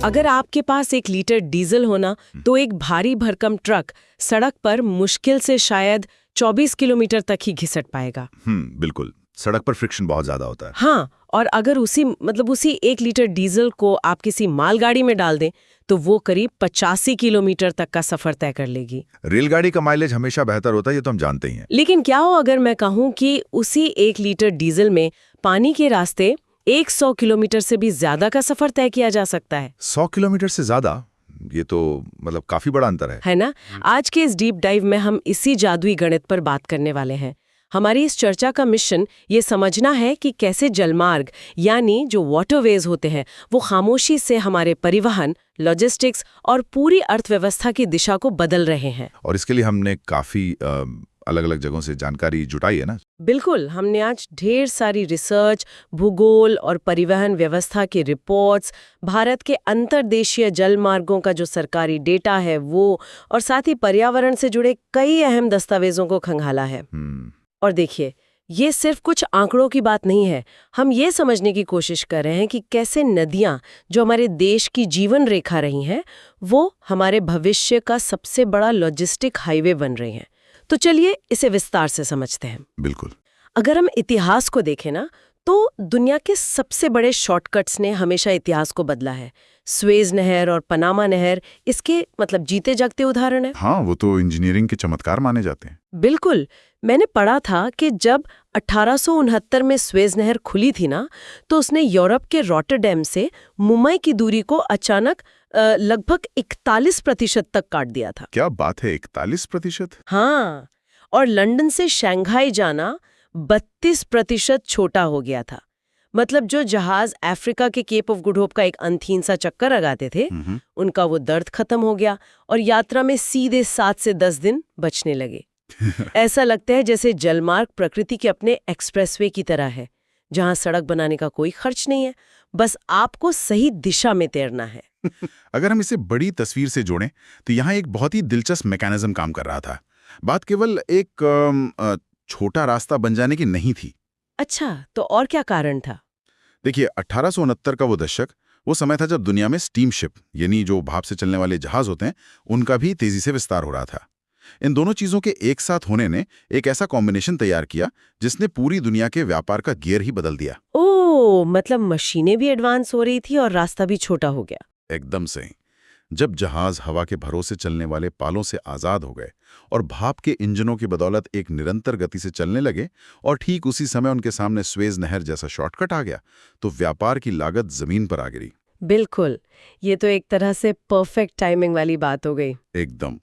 अगर आपके पास 1 litre diesel होना तो एक भारी भरकम ट्रक सड़क पर मुश्किल से शायद 24 किलोमीटर तक ही घिसट पाएगा। बिल्कुल, सड़क पर फ्रिक्शन बहुत ज्यादा होता है। हाँ, और अगर उसी 1 लीटर डीजल को आप किसी मालगाड़ी में डाल दें तो वो करीब 85 किलोमीटर तक का सफर तय कर लेगी। रेलगाड़ी का माइलेज हमेशा बेहतर होता है, ये तो हम जानते ही हैं। लेकिन क्या हो अगर मैं कहूँ कि उसी 1 लीटर डीजल में पानी के रास्ते 100 किलोमीटर से भी ज्यादा का सफर तय किया जा सकता है। 100 किलोमीटर से ज्यादा? ये तो काफी बड़ा अंतर है ना? आज के इस डीप डाइव में हम इसी जादुई गणित पर बात करने वाले हैं। हमारी इस चर्चा का मिशन ये समझना है कि कैसे जलमार्ग यानी जो वाटरवेज होते हैं वो खामोशी से हमारे परिवहन, लॉजिस्टिक्स और पूरी अर्थव्यवस्था की दिशा को बदल रहे हैं। और इसके लिए हमने काफी अलग अलग जगहों से जानकारी जुटाई है ना? बिल्कुल, हमने आज ढेर सारी रिसर्च, भूगोल और परिवहन व्यवस्था की रिपोर्ट्स, भारत के अंतर्देशीय जलमार्गों का जो सरकारी डेटा है वो, और साथ ही पर्यावरण से जुड़े कई अहम दस्तावेजों को खंगाला है। और देखिए, ये सिर्फ कुछ आंकड़ों की बात नहीं है। हम ये समझने की कोशिश कर रहे हैं कि कैसे नदियां, जो हमारे देश की जीवन रेखा रही हैं, वो हमारे भविष्य का सबसे बड़ा लॉजिस्टिक हाईवे बन रही हैं। तो चलिए इसे विस्तार से समझते हैं। बिल्कुल। अगर हम इतिहास को देखें ना, तो दुनिया के सबसे बड़े शॉर्टकट्स ने हमेशा इतिहास को बदला है। स्वेज नहर और पनामा नहर इसके जीते जागते उदाहरण है। हाँ, वो तो इंजीनियरिंग के चमत्कार माने जाते हैं। बिल्कुल। मैंने पढ़ा था कि जब 1869 में स्वेज नहर खुली थी ना, तो उसने यूरोप के रॉटरडैम से मुंबई की दूरी को अचानक लगभग 41% तक काट दिया था। क्या बात है, 41%? हाँ, और लंदन से शंघाई जाना 32% छोटा हो गया था। जो जहाज अफ्रीका के केप ऑफ गुड होप का एक अनथीन सा चक्कर लगाते थे, उनका वो दर्द खत्म हो गया और यात्रा में सीधे 7 से 10 दिन बचने लगे। ऐसा लगता है जैसे जलमार्ग प्रकृति के अपने एक्सप्रेसवे की तरह है, जहां सड़क बनाने का कोई खर्च नहीं है, बस आपको सही दिशा में तैरना है। अगर हम इसे बड़ी तस्वीर से जोड़ें तो यहाँ एक बहुत ही दिलचस्प मैकेनिज्म काम कर रहा था। बात केवल एक छोटा रास्ता बन जाने की नहीं थी। अच्छा, तो और क्या कारण था? देखिए, 1869 का वो दशक वो समय था जब दुनिया में स्टीमशिप यानी जो भाप से चलने वाले जहाज होते हैं, उनका भी तेजी से विस्तार हो रहा था। इन दोनों चीजों के एक साथ होने ने एक ऐसा कॉम्बिनेशन तैयार किया जिसने पूरी दुनिया के व्यापार का गियर ही बदल दिया। मशीनें भी एडवांस हो रही थी और रास्ता भी छोटा हो गया। एकदम से। जब जहाज हवा के भरोसे चलने वाले पालों से आजाद हो गए और भाप के इंजनों की बदौलत एक निरंतर गति से चलने लगे, और ठीक उसी समय उनके सामने स्वेज नहर जैसा शॉर्टकट आ गया, तो व्यापार की लागत जमीन पर आ गिरी। बिल्कुल, ये तो एक तरह से परफेक्ट टाइमिंग वाली बात हो गई। एकदम।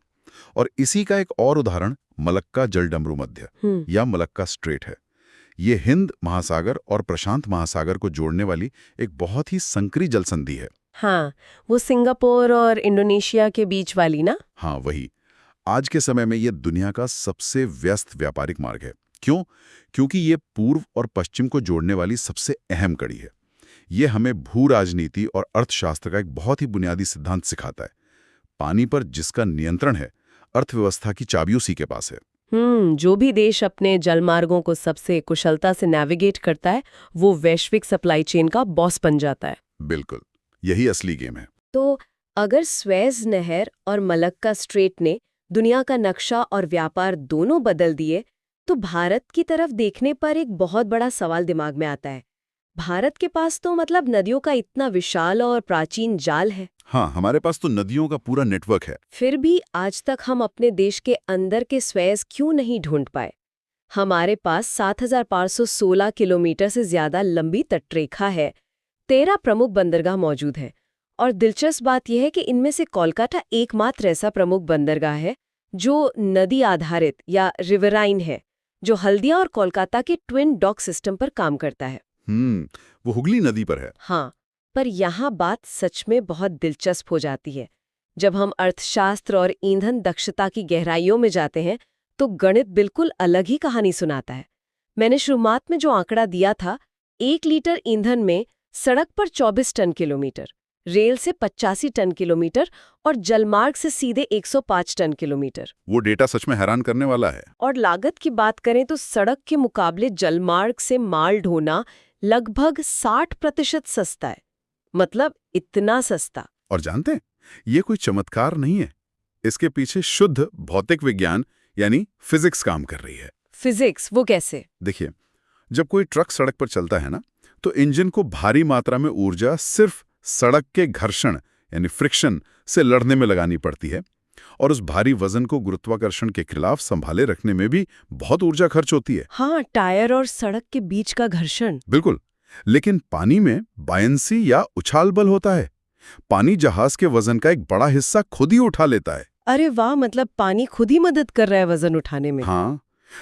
और इसी का एक और उदाहरण मलक्का जलडमरू मध्य या मलक्का स्ट्रेट है। ये हिंद महासागर और प्रशांत महासागर को जोड़ने वाली एक बहुत ही संकरी जलसंधि है। हाँ, वो सिंगापुर और इंडोनेशिया के बीच वाली ना? हाँ, वही। आज के समय में ये दुनिया का सबसे व्यस्त व्यापारिक मार्ग है। क्यों? क्योंकि ये पूर्व और पश्चिम को जोड़ने वाली सबसे अहम कड़ी है। ये हमें भू राजनीति और अर्थशास्त्र का एक बहुत ही बुनियादी सिद्धांत सिखाता है। पानी पर जिसका नियंत्रण है, अर्थव्यवस्था की चाबी उसी के पास है। जो भी देश अपने जलमार्गों को सबसे कुशलता से नेविगेट करता है, वो वैश्विक सप्लाई चेन का बॉस बन जाता है। बिल्कुल, यही असली गेम है। तो अगर स्वेज नहर और मलक्का स्ट्रेट ने दुनिया का नक्शा और व्यापार दोनों बदल दिए, तो भारत की तरफ देखने पर एक बहुत बड़ा सवाल दिमाग में आता है। भारत के पास तो नदियों का इतना विशाल और प्राचीन जाल है। हाँ, हमारे पास तो नदियों का पूरा नेटवर्क है। फिर भी आज तक हम अपने देश के अंदर के स्वेज क्यों नहीं ढूंढ पाए? हमारे पास 7,516 किलोमीटर से ज्यादा लंबी तटरेखा है, 13 प्रमुख बंदरगाह मौजूद है, और दिलचस्प बात यह है कि इनमें से कोलकाता एकमात्र ऐसा प्रमुख बंदरगाह है जो नदी आधारित या रिवराइन है, जो हल्दिया और कोलकाता के ट्विन डॉक सिस्टम पर काम करता है। वो हुगली नदी पर है। हाँ, पर यहाँ बात सच में बहुत दिलचस्प हो जाती है। जब हम अर्थशास्त्र और ईंधन दक्षता की गहराइयों में जाते हैं, तो गणित बिल्कुल अलग ही कहानी सुनाता है। मैंने शुरुआत में जो आंकड़ा दिया था, 1 लीटर ईंधन में सड़क पर 24 टन किलोमीटर, रेल से 85 टन किलोमीटर और जलमार्ग से सीधे 105 टन किलोमीटर। वो डेटा सच में हैरान करने वाला है। और लागत की बात करें तो सड़क के मुकाबले जलमार्ग से माल ढोना लगभग 60% सस्ता है। मतलब इतना सस्ता। और जानते हैं, ये कोई चमत्कार नहीं है। इसके पीछे शुद्ध भौतिक विज्ञान यानी फिजिक्स काम कर रही है। फिजिक्स वो कैसे? देखिए, जब कोई ट्रक सड़क पर चलता है ना, तो इंजन को भारी मात्रा में ऊर्जा सिर्फ सड़क के घर्षण यानी फ्रिक्शन से लड़ने में लगानी पड़ती है, और उस भारी वजन को गुरुत्वाकर्षण के खिलाफ संभाले रखने में भी बहुत ऊर्जा खर्च होती है। हाँ, टायर और सड़क के बीच का घर्षण। बिल्कुल। लेकिन पानी में बायंसी या उछाल बल होता है। पानी जहाज के वजन का एक बड़ा हिस्सा खुद ही उठा लेता है। अरे वाह, मतलब पानी खुद ही मदद कर रहा है वजन उठाने में। हाँ,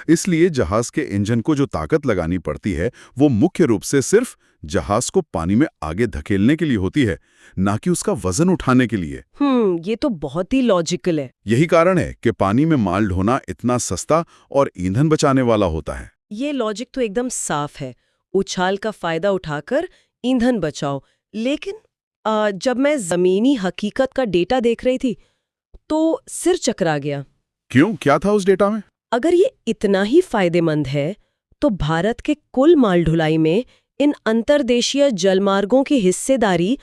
इसलिए जहाज के इंजन को जो ताकत लगानी पड़ती है वो मुख्य रूप से सिर्फ जहाज को पानी में आगे धकेलने के लिए होती है, ना कि उसका वजन उठाने के लिए। ये तो बहुत ही लॉजिकल है। यही कारण है कि पानी में माल ढोना इतना सस्ता और ईंधन बचाने वाला होता है। ये लॉजिक तो एकदम साफ है। उछाल का फायदा उठाकर ईंधन बचाओ। लेकिन जब मैं जमीनी हकीकत का डेटा देख रही थी तो सिर चकरा गया। क्यों? क्या था उस डेटा में? अगर ये इतना ही फायदेमंद है तो भारत के कुल माल ढुलाई में इन अंतर्देशीय जलमार्गों की हिस्सेदारी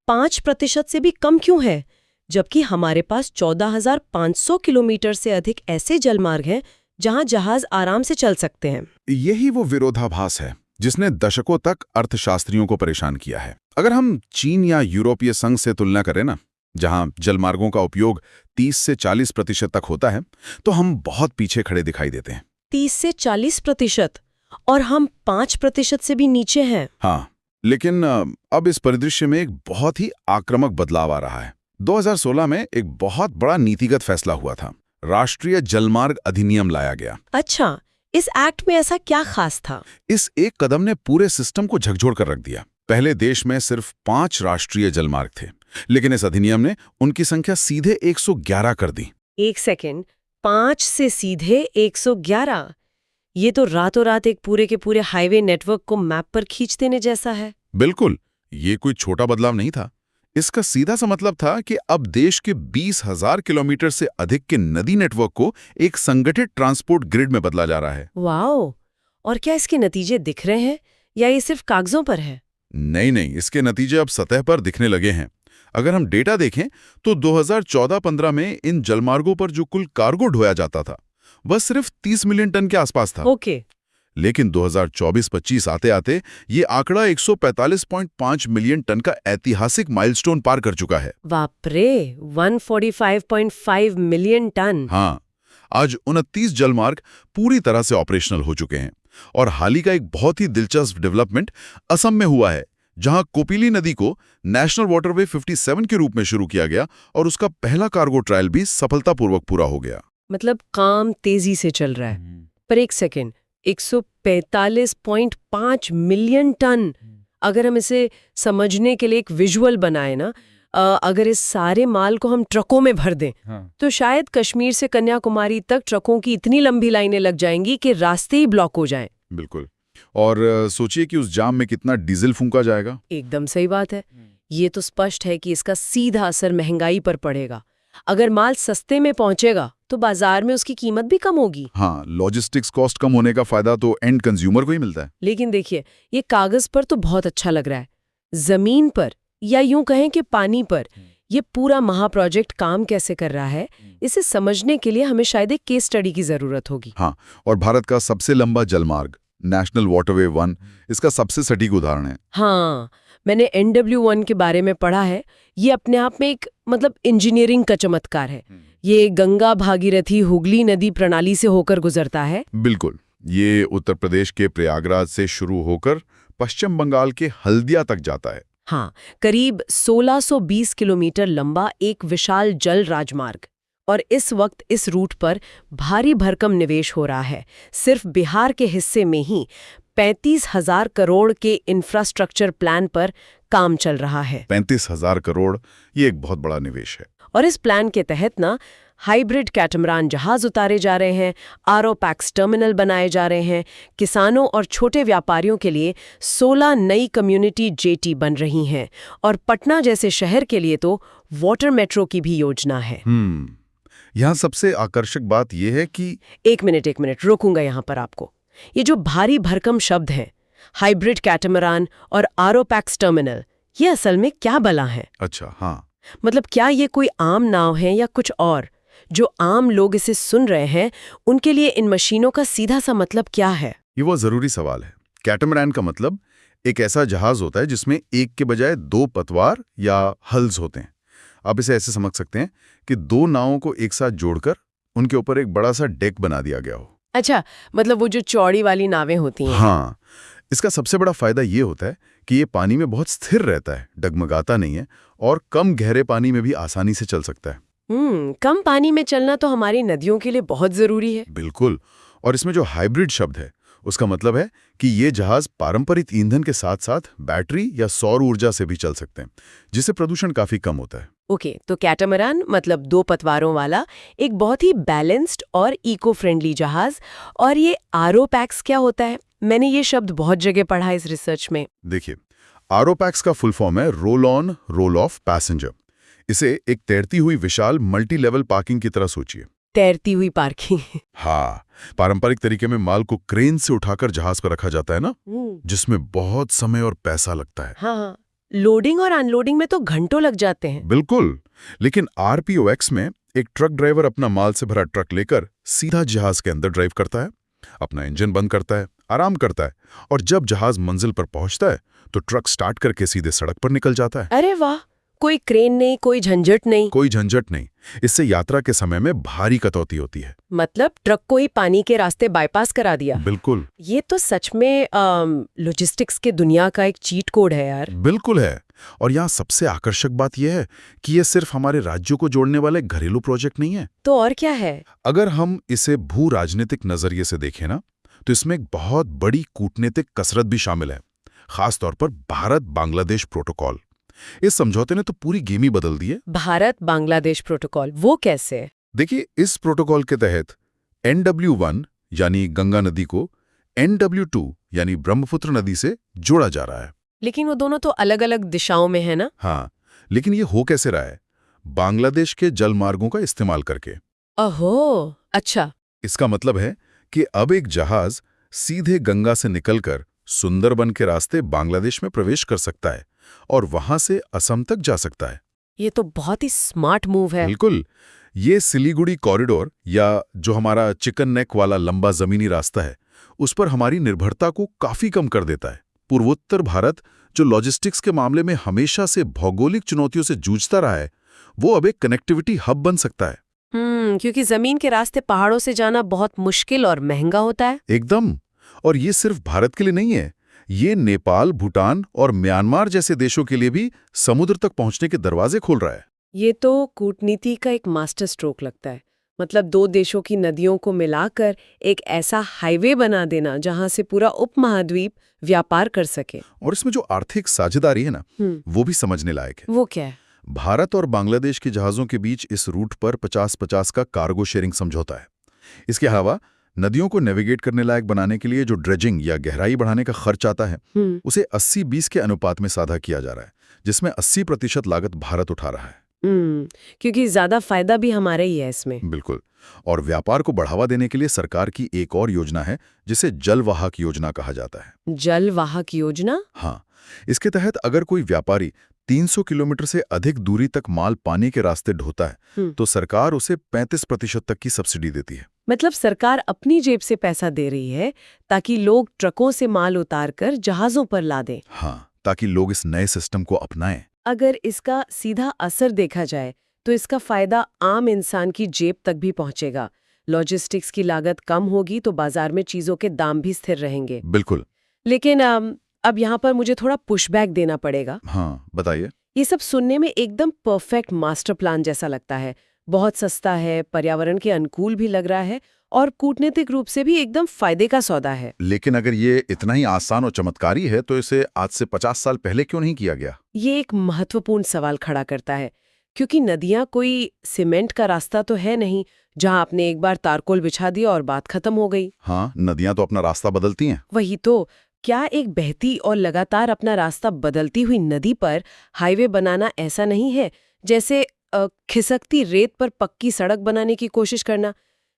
5% से भी कम क्यों है, जबकि हमारे पास 14,500 किलोमीटर से अधिक ऐसे जलमार्ग हैं जहां जहाज आराम से चल सकते हैं। यही वो विरोधाभास है जिसने दशकों तक अर्थशास्त्रियों को परेशान किया है। अगर हम चीन या यूरोपीय संघ से तुलना करें ना, जहां जलमार्गों का उपयोग 30 से 40% तक होता है, तो हम बहुत पीछे खड़े दिखाई देते हैं। 30 से 40%? और हम 5% से भी नीचे हैं। हाँ, लेकिन अब इस परिदृश्य में एक बहुत ही आक्रामक बदलाव आ रहा है। 2016 में एक बहुत बड़ा नीतिगत फैसला हुआ था। राष्ट्रीय जलमार्ग अधिनियम लाया गया। अच्छा, इस एक्ट में ऐसा क्या खास था? इस एक कदम ने पूरे सिस्टम को झकझोर कर रख दिया। पहले देश में सिर्फ 5 राष्ट्रीय जलमार्ग थे, लेकिन इस अधिनियम ने उनकी संख्या सीधे 111 कर दी। एक सेकेंड, 5 से सीधे 111? ये तो रातों रात एक पूरे के पूरे हाईवे नेटवर्क को मैप पर खींच देने जैसा है। बिल्कुल, ये कोई छोटा बदलाव नहीं था। इसका सीधा सा मतलब था कि अब देश के 20,000 किलोमीटर से अधिक के नदी नेटवर्क को एक संगठित ट्रांसपोर्ट ग्रिड में बदला जा रहा है। वाओ! और क्या इसके नतीजे दिख रहे हैं या ये सिर्फ कागजों पर है? नहीं, इसके नतीजे अब सतह पर दिखने लगे हैं। अगर हम डेटा देखें तो 2014-15 में इन जलमार्गों पर जो कुल कार्गो ढोया जाता था वह सिर्फ 30 मिलियन टन के आसपास था। ओके। लेकिन 2024-25 आते आते ये आंकड़ा 145.5 मिलियन टन का ऐतिहासिक माइलस्टोन पार कर चुका है। बाप रे, 145.5 मिलियन टन। हाँ, आज 29 जलमार्ग पूरी तरह से ऑपरेशनल हो चुके हैं। और हाल ही का एक बहुत ही दिलचस्प डेवलपमेंट असम में हुआ है, जहां कोपिली नदी को नेशनल वाटरवे 57 के रूप में शुरू किया गया और उसका पहला कार्गो ट्रायल भी सफलतापूर्वक पूरा हो गया। मतलब काम तेजी से चल रहा है। पर एक सेकेंड, 145.5 मिलियन टन, अगर हम इसे समझने के लिए एक विजुअल बनाए ना, अगर इस सारे माल को हम ट्रकों में भर दें, तो शायद कश्मीर से कन्याकुमारी तक ट्रकों की इतनी लंबी लाइनें लग जाएंगी कि रास्ते ही ब्लॉक हो जाएं। बिल्कुल। और सोचिए कि उस जाम में कितना डीजल फूंका जाएगा। एकदम सही बात है। ये तो स्पष्ट है कि इसका सीधा असर महंगाई पर पड़ेगा। अगर माल सस्ते में पहुंचेगा तो बाजार में उसकी कीमत भी कम होगी। हाँ, लॉजिस्टिक्स कॉस्ट कम होने का फायदा तो एंड कंज्यूमर को ही मिलता है। लेकिन देखिए, ये कागज पर तो बहुत अच्छा लग रहा है। जमीन पर या यूं कहें कि पानी पर ये पूरा महाप्रोजेक्ट काम कैसे कर रहा है, इसे समझने के लिए हमें शायद एक केस स्टडी की जरूरत होगी। हाँ, और भारत का सबसे लंबा जलमार्ग नेशनल वाटरवे 1 इसका सबसे सटीक उदाहरण है। हाँ, मैंने NW1 के बारे में पढ़ा है। ये अपने आप में एक इंजीनियरिंग का चमत्कार है। ये गंगा भागीरथी हुगली नदी प्रणाली से होकर गुजरता है। बिल्कुल, ये उत्तर प्रदेश के प्रयागराज से शुरू होकर पश्चिम बंगाल के हल्दिया तक जाता है। हाँ, करीब 1620 किलोमीटर लंबा एक विशाल जल राजमार्ग। और इस वक्त इस रूट पर भारी भरकम निवेश हो रहा है। सिर्फ बिहार के हिस्से में ही 35,000 करोड़ के इंफ्रास्ट्रक्चर प्लान पर काम चल रहा है। 35,000 करोड़, ये एक बहुत बड़ा निवेश है। और इस प्लान के तहत ना हाइब्रिड कैटमरान जहाज उतारे जा रहे हैं, आरओपैक्स टर्मिनल बनाए जा रहे हैं, किसानों और छोटे व्यापारियों के लिए 16 नई कम्युनिटी जेटी बन रही हैं, और पटना जैसे शहर के लिए तो वाटर मेट्रो की भी योजना है। यहाँ सबसे आकर्षक बात यह है कि एक मिनट रोकूंगा यहाँ पर आपको। ये जो भारी भरकम शब्द हैं, हाइब्रिड कैटामरान और आरोपैक्स टर्मिनल, ये असल में क्या बला है? अच्छा, हाँ। मतलब क्या ये कोई आम नाव है या कुछ और? जो आम लोग इसे सुन रहे हैं, उनके लिए इन मशीनों का सीधा सा मतलब क्या है? ये वो जरूरी सवाल है। कैटमरान का मतलब एक ऐसा जहाज होता है जिसमें एक के बजाय दो पतवार या हल्स होते हैं। आप इसे ऐसे समझ सकते हैं कि दो नावों को एक साथ जोड़कर उनके ऊपर एक बड़ा सा डेक बना दिया गया हो। अच्छा, मतलब वो जो चौड़ी वाली नावें होती हैं। हाँ, इसका सबसे बड़ा फायदा ये होता है कि ये पानी में बहुत स्थिर रहता है, डगमगाता नहीं है और कम गहरे पानी में भी आसानी से चल सकता है। कम पानी में चलना तो हमारी नदियों के लिए बहुत जरूरी है। बिल्कुल। और इसमें जो हाइब्रिड शब्द है, उसका मतलब है कि ये जहाज पारंपरिक ईंधन के साथ साथ बैटरी या सौर ऊर्जा से भी चल सकते हैं, जिससे प्रदूषण काफी कम होता है। ओके, तो कैटामरान मतलब दो पतवारों वाला एक बहुत ही बैलेंस्ड और इको फ्रेंडली जहाज। और ये आरोपैक्स क्या होता है? मैंने ये शब्द बहुत जगह पढ़ा इस रिसर्च में। देखिए, आरोपैक्स का फुल फॉर्म है roll on roll of passenger. इसे एक तैरती हुई विशाल मल्टी लेवल पार्किंग की तरह सोचिए। तैरती हुई पार्किंग। हाँ, पारंपरिक तरीके में माल को क्रेन से उठाकर जहाज पर रखा जाता है ना, जिसमें बहुत समय और पैसा लगता है। हाँ, लोडिंग और अनलोडिंग में तो घंटों लग जाते हैं। बिल्कुल, लेकिन आरपीओएक्स में एक ट्रक ड्राइवर अपना माल से भरा ट्रक लेकर सीधा जहाज के अंदर ड्राइव करता है, अपना इंजन बंद करता है, आराम करता है और जब जहाज मंजिल पर पहुंचता है तो ट्रक स्टार्ट करके सीधे सड़क पर निकल जाता है। अरे वाह, कोई क्रेन नहीं, कोई झंझट नहीं। कोई झंझट नहीं। इससे यात्रा के समय में भारी कटौती होती है। मतलब ट्रक को ही पानी के रास्ते बाईपास करा दिया। बिल्कुल। ये तो सच में लॉजिस्टिक्स के दुनिया का एक चीट कोड है यार। बिल्कुल है। और यहाँ सबसे आकर्षक बात यह है कि यह सिर्फ हमारे राज्यों को जोड़ने वाला एक घरेलू प्रोजेक्ट नहीं है। तो और क्या है? अगर हम इसे भू राजनीतिक नजरिए से देखें ना, तो इसमें एक बहुत बड़ी कूटनीतिक कसरत भी शामिल है, खासतौर पर भारत बांग्लादेश प्रोटोकॉल। इस समझौते ने तो पूरी गेम ही बदल दी है। भारत बांग्लादेश प्रोटोकॉल, वो कैसे? देखिए, इस प्रोटोकॉल के तहत NW1 यानी गंगा नदी को NW2 यानी ब्रह्मपुत्र नदी से जोड़ा जा रहा है। लेकिन वो दोनों तो अलग अलग दिशाओं में है ना? हाँ, लेकिन ये हो कैसे रहा है? बांग्लादेश के जल मार्गों का इस्तेमाल करके। ओहो, अच्छा। इसका मतलब है कि अब एक जहाज सीधे गंगा से निकलकर सुंदरबन के रास्ते बांग्लादेश में प्रवेश कर सकता है और वहां से असम तक जा सकता है। ये तो बहुत ही स्मार्ट मूव है। बिल्कुल। ये सिलीगुड़ी कॉरिडोर या जो हमारा चिकन नेक वाला लंबा जमीनी रास्ता है, उस पर हमारी निर्भरता को काफी कम कर देता है। पूर्वोत्तर भारत, जो लॉजिस्टिक्स के मामले में हमेशा से भौगोलिक चुनौतियों से जूझता रहा है, वो अब एक कनेक्टिविटी हब बन सकता है। क्योंकि जमीन के रास्ते पहाड़ों से जाना बहुत मुश्किल और महंगा होता है। एकदम। और ये सिर्फ भारत के लिए नहीं है, ये नेपाल, भूटान और म्यांमार जैसे देशों के लिए भी समुद्र तक पहुंचने के दरवाजे खोल रहा है। ये तो कूटनीति का एक मास्टर स्ट्रोक लगता है। मतलब दो देशों की नदियों को मिलाकर एक ऐसा हाईवे बना देना जहां से पूरा उपमहाद्वीप व्यापार कर सके। और इसमें जो आर्थिक साझेदारी है ना, वो भी समझने लायक है। वो क्या है? भारत और बांग्लादेश के जहाजों के बीच इस रूट पर 50-50 का कार्गो शेयरिंग समझौता है। इसके अलावा नदियों को नेविगेट करने लायक बनाने के लिए जो ड्रेजिंग या गहराई बढ़ाने का खर्च आता है, उसे 80-20 के अनुपात में साझा किया जा रहा है, जिसमें 80% लागत भारत उठा रहा है। क्योंकि ज्यादा फायदा भी हमारा ही है इसमें। बिल्कुल। और व्यापार को बढ़ावा देने के लिए सरकार की एक और योजना है, जिसे जलवाहक योजना कहा जाता है। जलवाहक योजना? हाँ, इसके तहत अगर कोई व्यापारी 300 किलोमीटर से अधिक दूरी तक माल पानी के रास्ते ढोता है, तो सरकार उसे 35% तक की सब्सिडी देती है। मतलब सरकार अपनी जेब से पैसा दे रही है ताकि लोग ट्रकों से माल उतारकर जहाजों पर ला दें। हाँ, ताकि लोग इस नए सिस्टम को अपनाएं। अगर इसका सीधा असर देखा जाए तो इसका फायदा आम इंसान की जेब तक भी पहुंचेगा। लॉजिस्टिक्स की लागत कम होगी तो बाजार में चीजों के दाम भी स्थिर रहेंगे। बिल्कुल। लेकिन अब यहाँ पर मुझे थोड़ा पुशबैक देना पड़ेगा। हाँ, बताइए। ये सब सुनने में एकदम परफेक्ट मास्टर प्लान जैसा लगता है। बहुत सस्ता है, पर्यावरण के अनुकूल भी लग रहा है और कूटनीतिक रूप से भी एकदम फायदे का सौदा है। लेकिन अगर ये इतना ही आसान और चमत्कारी है, तो इसे आज से 50 साल पहले क्यों नहीं किया गया? ये एक महत्वपूर्ण सवाल खड़ा करता है, क्योंकि नदियां कोई सीमेंट का रास्ता तो है नहीं जहां आपने एक बार तारकोल बिछा दिया और बात खत्म हो गई। हाँ, नदियां तो अपना रास्ता बदलती हैं। वही तो। क्या एक बहती और लगातार अपना रास्ता बदलती हुई नदी पर हाईवे बनाना ऐसा नहीं है जैसे खिसकती रेत पर पक्की सड़क बनाने की कोशिश करना?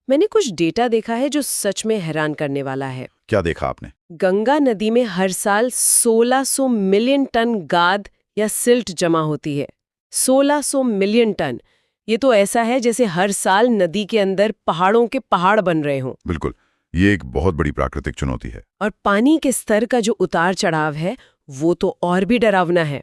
मैंने कुछ डेटा देखा है जो सच में हैरान करने वाला है। क्या देखा आपने? गंगा नदी में हर साल 1600 मिलियन टन गाद या सिल्ट जमा होती है। 1600 मिलियन टन। ये तो ऐसा है जैसे हर साल नदी के अंदर पहाड़ों के पहाड़ बन रहे हों। बिल्कुल, ये एक बहुत बड़ी प्राकृतिक चुनौती है। और पानी के स्तर का जो उतार चढ़ाव है वो तो और भी डरावना है।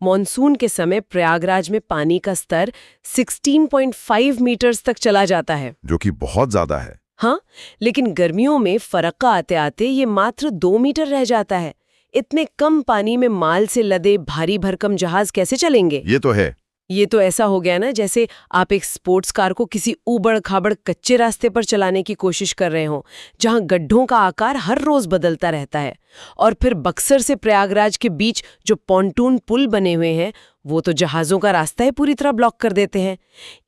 मॉनसून के समय प्रयागराज में पानी का स्तर 16.5 मीटर्स तक चला जाता है, जो कि बहुत ज्यादा है। हाँ, लेकिन गर्मियों में फरक्का आते आते ये मात्र 2 मीटर रह जाता है। इतने कम पानी में माल से लदे भारी भरकम जहाज कैसे चलेंगे? ये तो है। ये तो ऐसा हो गया ना जैसे आप एक स्पोर्ट्स कार को किसी ऊबड़ खाबड़ कच्चे रास्ते पर चलाने की कोशिश कर रहे हो, जहां गड्ढों का आकार हर रोज बदलता रहता है। और फिर बक्सर से प्रयागराज के बीच जो पॉन्टून पुल बने हुए हैं वो तो जहाज़ों का रास्ता ही पूरी तरह ब्लॉक कर देते हैं।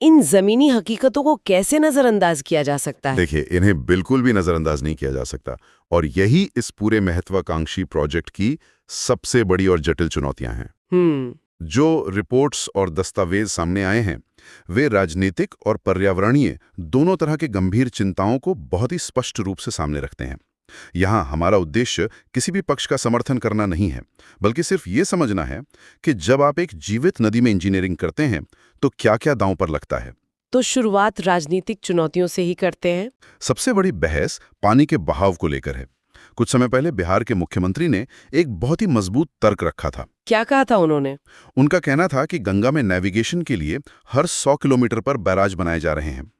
इन जमीनी हकीकतों को कैसे नजरअंदाज किया जा सकता है? देखिए, इन्हें बिल्कुल भी नजरअंदाज नहीं किया जा सकता, और यही इस पूरे महत्वाकांक्षी प्रोजेक्ट की सबसे बड़ी और जटिल चुनौतियां हैं। जो रिपोर्ट्स और दस्तावेज सामने आए हैं वे राजनीतिक और पर्यावरणीय दोनों तरह के गंभीर चिंताओं को बहुत ही स्पष्ट रूप से सामने रखते हैं। यहाँ हमारा उद्देश्य किसी भी पक्ष का समर्थन करना नहीं है, बल्कि सिर्फ ये समझना है कि जब आप एक जीवित नदी में इंजीनियरिंग करते हैं तो क्या क्या दांव पर लगता है। तो शुरुआत राजनीतिक चुनौतियों से ही करते हैं। सबसे बड़ी बहस पानी के बहाव को लेकर है। कुछ समय पहले बिहार के मुख्यमंत्री ने एक बहुत ही मजबूत तर्क रखा था। क्या कहा था उन्होंने? उनका कहना था कि गंगा में नेविगेशन के लिए हर 100 किलोमीटर पर बैराज बनाए जा रहे हैं।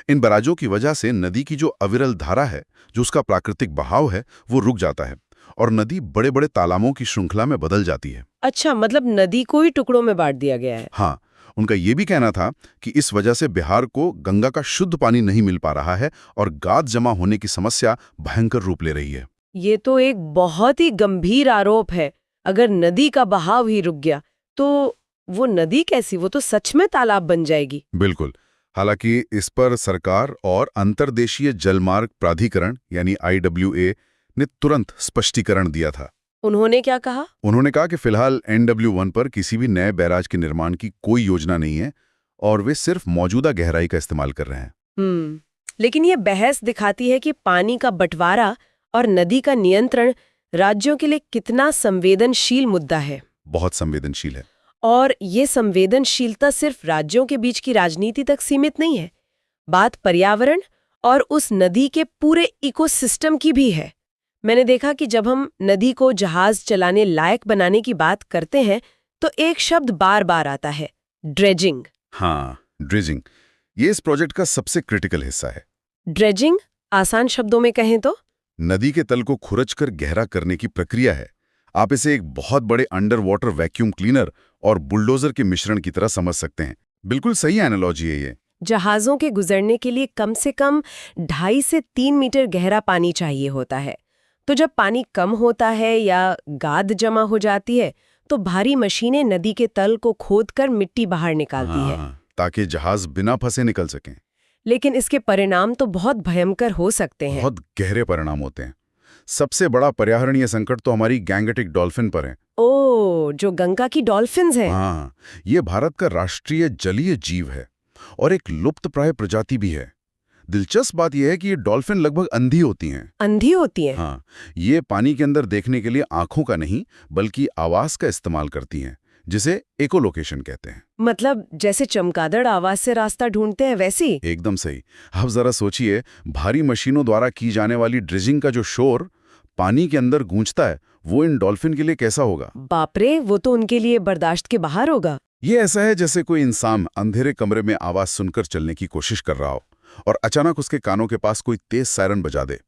इन बैराजों की वजह से नदी की जो अविरल धारा है, जो उसका प्राकृतिक बहाव है, वो रुक जाता है और नदी बड़े बड़े तालाबों की श्रृंखला में बदल जाती है। अच्छा, मतलब नदी को ही टुकड़ों में बांट दिया गया है। हाँ, उनका ये भी कहना था कि इस वजह से बिहार को गंगा का शुद्ध पानी नहीं मिल पा रहा है और गाद जमा होने की समस्या भयंकर रूप ले रही है। ये तो एक बहुत ही गंभीर आरोप है। अगर नदी का बहाव ही रुक गया तो वो नदी कैसी, वो तो सच में तालाब बन जाएगी। बिल्कुल। हालांकि इस पर सरकार और अंतर्देशीय जलमार्ग प्राधिकरण यानी IWA ने तुरंत स्पष्टीकरण दिया था। उन्होंने क्या कहा? उन्होंने कहा कि फिलहाल NW1 पर किसी भी नए बैराज के निर्माण की कोई योजना नहीं है और वे सिर्फ मौजूदा गहराई का इस्तेमाल कर रहे हैं। लेकिन ये बहस दिखाती है कि पानी का बंटवारा और नदी का नियंत्रण राज्यों के लिए कितना संवेदनशील मुद्दा है। बहुत संवेदनशील है। और ये संवेदनशीलता सिर्फ राज्यों के बीच की राजनीति तक सीमित नहीं है। बात पर्यावरण और उस नदी के पूरे इकोसिस्टम की भी है। मैंने देखा कि जब हम नदी को जहाज चलाने लायक बनाने की बात करते हैं तो एक शब्द बार बार आता है, ड्रेजिंग। हाँ, ड्रेजिंग। ये इस प्रोजेक्ट का सबसे क्रिटिकल हिस्सा है। ड्रेजिंग आसान शब्दों में कहें तो नदी के तल को खुरचकर गहरा करने की प्रक्रिया है। आप इसे एक बहुत बड़े अंडर वाटर वैक्यूम क्लीनर और बुलडोजर के मिश्रण की तरह समझ सकते हैं। बिल्कुल सही एनालॉजी है ये। जहाजों के गुजरने के लिए कम से कम 2.5 से 3 मीटर गहरा पानी चाहिए होता है। तो जब पानी कम होता है या गाद जमा हो जाती है तो भारी मशीनें नदी के तल को खोदकर मिट्टी बाहर निकालती है, ताकि जहाज बिना फंसे निकल सकें। लेकिन इसके परिणाम तो बहुत भयंकर हो सकते हैं। बहुत गहरे परिणाम होते हैं। सबसे बड़ा पर्यावरणीय संकट तो हमारी गैंगेटिक डॉल्फिन पर है। ओह, जो गंगा की डॉल्फिन्स हैं। हाँ, ये भारत का राष्ट्रीय जलीय जीव है और एक लुप्तप्राय प्रजाति भी है। दिलचस्प बात यह है कि ये डॉल्फिन लगभग अंधी होती हैं। अंधी होती हैं? हाँ, ये पानी के अंदर देखने के लिए आंखों का नहीं बल्कि आवाज का इस्तेमाल करती हैं, जिसे इकोलोकेशन कहते हैं। मतलब जैसे चमगादड़ आवाज से रास्ता ढूंढते हैं वैसी? एकदम सही। आप जरा सोचिए, भारी मशीनों द्वारा की जाने वाली ड्रेजिंग का जो शोर पानी के अंदर गूंजता है वो इन डॉल्फिन के लिए कैसा होगा? बाप रे, वो तो उनके लिए बर्दाश्त के बाहर होगा। ये ऐसा है जैसे कोई इंसान अंधेरे कमरे में आवाज सुनकर चलने की कोशिश कर रहा हो और अचानक उसके कानों के पास कोई तेज सायरन बजा दे।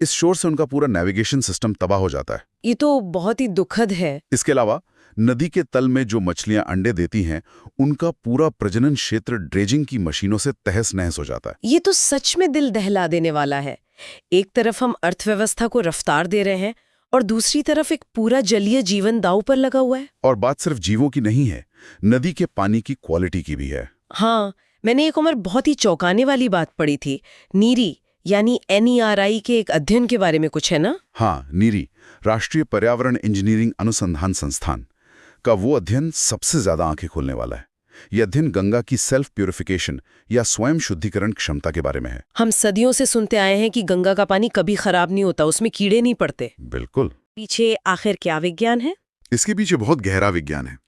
इस शोर से उनका पूरा नेविगेशन सिस्टम तबाह हो जाता है। ये तो बहुत ही दुखद है। इसके अलावा नदी के तल में जो मछलियां अंडे देती हैं, उनका पूरा प्रजनन क्षेत्र ड्रेजिंग की मशीनों से तहस नहस हो जाता है। ये तो सच में दिल दहला देने वाला है। एक तरफ हम अर्थव्यवस्था को रफ्तार दे रहे हैं और दूसरी तरफ एक पूरा जलीय जीवन दांव पर लगा हुआ है। और बात सिर्फ जीवों की नहीं है, नदी के पानी की क्वालिटी की भी है। हाँ, मैंने एक उम्र बहुत ही चौंकाने वाली बात पढ़ी थी। नीरी यानी NERI के एक अध्ययन के बारे में कुछ है ना? हाँ, नीरी राष्ट्रीय पर्यावरण इंजीनियरिंग अनुसंधान संस्थान का वो अध्ययन सबसे ज्यादा आंखें खोलने वाला है। ये अध्ययन गंगा की सेल्फ प्यूरिफिकेशन या स्वयं शुद्धिकरण क्षमता के बारे में है। हम सदियों से सुनते आए हैं कि गंगा का पानी कभी खराब नहीं होता, उसमें कीड़े नहीं पड़ते। बिल्कुल। पीछे आखिर क्या विज्ञान है? इसके पीछे बहुत गहरा विज्ञान है।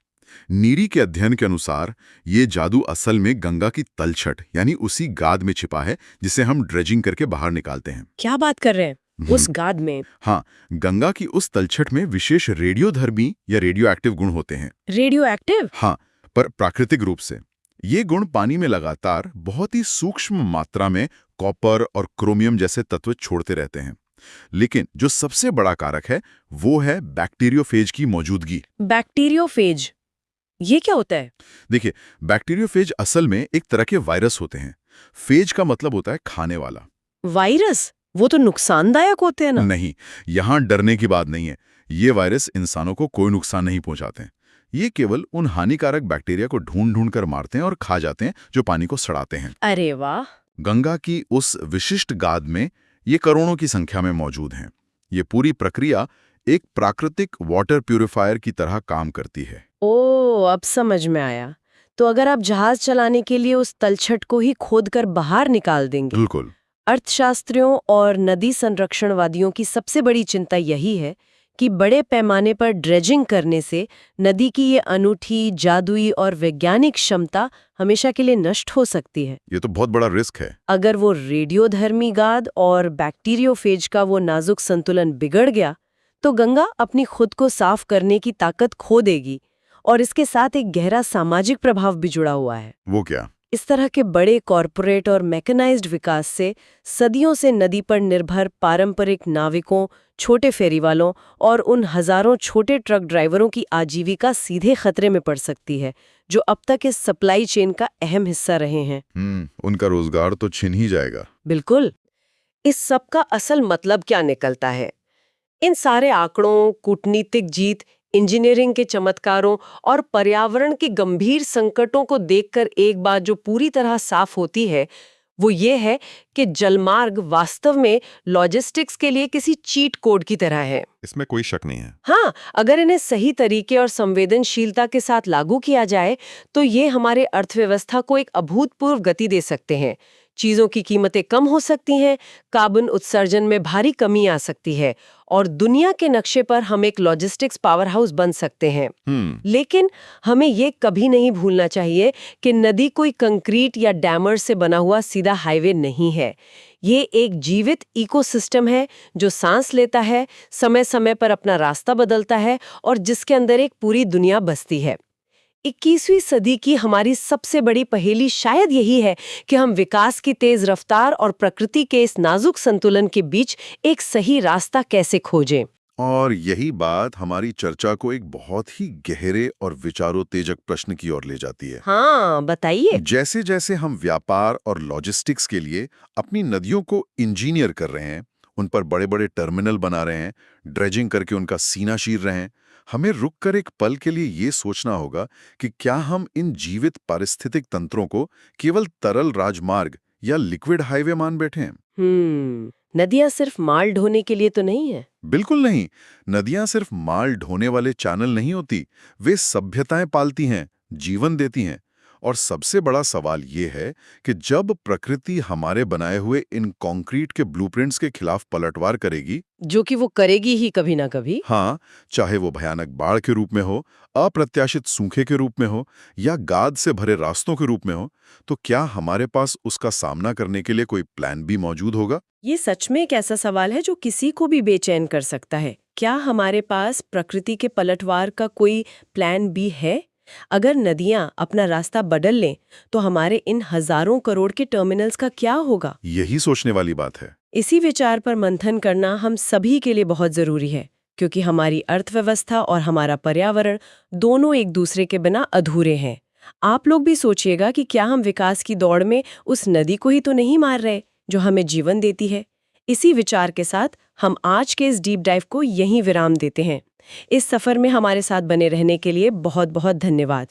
नीरी के अध्ययन के अनुसार ये जादू असल में गंगा की तलछट यानी उसी गाद में छिपा है जिसे हम ड्रेजिंग करके बाहर निकालते हैं। क्या बात कर रहे हैं? उस गाद में? हाँ, गंगा की उस तलछट में विशेष रेडियोधर्मी या रेडियो एक्टिव गुण होते हैं। Radio active? हाँ, पर प्राकृतिक रूप से। ये गुण पानी में लगातार बहुत ही सूक्ष्म मात्रा में कॉपर और क्रोमियम जैसे तत्व छोड़ते रहते हैं। लेकिन जो सबसे बड़ा कारक है वो है बैक्टीरियोफेज की मौजूदगी। बैक्टीरियोफेज, ये क्या होता है? देखिए, बैक्टीरियोफेज असल में एक तरह के वायरस होते हैं। फेज का मतलब होता है खाने वाला। वायरस? वो तो नुकसानदायक होते हैं ना? नहीं, यहाँ डरने की बात नहीं है। ये वायरस इंसानों को कोई नुकसान नहीं पहुंचाते हैं। ये केवल उन हानिकारक बैक्टीरिया को ढूंढ ढूंढ कर मारते हैं और खा जाते हैं जो पानी को सड़ाते हैं। अरे वाह! गंगा की उस विशिष्ट गाद में ये करोड़ों की संख्या में मौजूद हैं। ये पूरी प्रक्रिया एक प्राकृतिक वाटर प्यूरिफायर की तरह काम करती है। ओह, अब समझ में आया। तो अगर आप जहाज चलाने के लिए उस तलछट को ही खोदकर बाहर निकाल देंगे। बिल्कुल। अर्थशास्त्रियों और नदी संरक्षणवादियों की सबसे बड़ी चिंता यही है कि बड़े पैमाने पर ड्रेजिंग करने से नदी की ये अनूठी, जादुई और वैज्ञानिक क्षमता हमेशा के लिए नष्ट हो सकती है। ये तो बहुत बड़ा रिस्क है। अगर वो रेडियोधर्मी गाद और बैक्टीरियोफेज का वो नाजुक संतुलन बिगड़ गया, तो गंगा अपनी खुद को साफ करने की ताकत खो देगी और इसके साथ एक गहरा सामाजिक प्रभाव भी जुड़ा हुआ है। वो क्या? इस तरह के बड़े कॉरपोरेट और मैकेनाइज्ड विकास से सदियों से नदी पर निर्भर पारंपरिक नाविकों, छोटे फेरी वालों और उन हजारों छोटे ट्रक ड्राइवरों की आजीविका सीधे खतरे में पड़ सकती है, जो अब तक इस सप्लाई चेन का अहम हिस्सा रहे हैं। उनका रोजगार तो छिन ही जाएगा। बिल्कुल। इस सब का असल मतलब क्या निकलता है? इन सारे आंकड़ों, कूटनीतिक जीत, इंजीनियरिंग के चमत्कारों और पर्यावरण के गंभीर संकटों को देखकर एक बात जो पूरी तरह साफ होती है वो ये है कि जलमार्ग वास्तव में लॉजिस्टिक्स के लिए किसी चीट कोड की तरह है। इसमें कोई शक नहीं है। हाँ, अगर इन्हें सही तरीके और संवेदनशीलता के साथ लागू किया जाए तो ये हमारे अर्थव्यवस्था को एक अभूतपूर्व गति दे सकते हैं। चीजों की कीमतें कम हो सकती हैं, कार्बन उत्सर्जन में भारी कमी आ सकती है और दुनिया के नक्शे पर हम एक लॉजिस्टिक्स पावर हाउस बन सकते हैं। लेकिन हमें ये कभी नहीं भूलना चाहिए कि नदी कोई कंक्रीट या डैमर से बना हुआ सीधा हाईवे नहीं है। ये एक जीवित इकोसिस्टम है जो सांस लेता है, समय समय पर अपना रास्ता बदलता है और जिसके अंदर एक पूरी दुनिया बसती है। 21वीं सदी की हमारी सबसे बड़ी पहेली शायद यही है कि हम विकास की तेज रफ्तार और प्रकृति के इस नाजुक संतुलन के बीच एक सही रास्ता कैसे खोजें। और यही बात हमारी चर्चा को एक बहुत ही गहरे और विचारोत्तेजक प्रश्न की ओर ले जाती है। हाँ, बताइए। जैसे जैसे हम व्यापार और लॉजिस्टिक्स के लिए अपनी नदियों को इंजीनियर कर रहे हैं, उन पर बड़े बड़े टर्मिनल बना रहे हैं, ड्रेजिंग करके उनका सीना चीर रहे हैं, हमें रुककर एक पल के लिए ये सोचना होगा कि क्या हम इन जीवित पारिस्थितिक तंत्रों को केवल तरल राजमार्ग या लिक्विड हाईवे मान बैठे हैं। नदियां सिर्फ माल ढोने के लिए तो नहीं है। बिल्कुल नहीं। नदियां सिर्फ माल ढोने वाले चैनल नहीं होती, वे सभ्यताएं पालती हैं, जीवन देती हैं। और सबसे बड़ा सवाल ये है कि जब प्रकृति हमारे बनाए हुए इन कंक्रीट के ब्लूप्रिंट्स के खिलाफ पलटवार करेगी, जो कि वो करेगी ही कभी ना कभी। हाँ, चाहे वो भयानक बाढ़ के रूप में हो, अप्रत्याशित सूखे के रूप में हो या गाद से भरे रास्तों के रूप में हो, तो क्या हमारे पास उसका सामना करने के लिए कोई प्लान भी मौजूद होगा? ये सच में एक ऐसा सवाल है जो किसी को भी बेचैन कर सकता है। क्या हमारे पास प्रकृति के पलटवार का कोई प्लान भी है? अगर नदियां अपना रास्ता बदल लें तो हमारे इन हजारों करोड़ के टर्मिनल्स का क्या होगा? यही सोचने वाली बात है। इसी विचार पर मंथन करना हम सभी के लिए बहुत जरूरी है, क्योंकि हमारी अर्थव्यवस्था और हमारा पर्यावरण दोनों एक दूसरे के बिना अधूरे हैं। आप लोग भी सोचिएगा कि क्या हम विकास की दौड़ में उस नदी को ही तो नहीं मार रहे जो हमें जीवन देती है। इसी विचार के साथ हम आज के इस डीप डाइव को यहीं विराम देते हैं। इस सफर में हमारे साथ बने रहने के लिए बहुत बहुत धन्यवाद।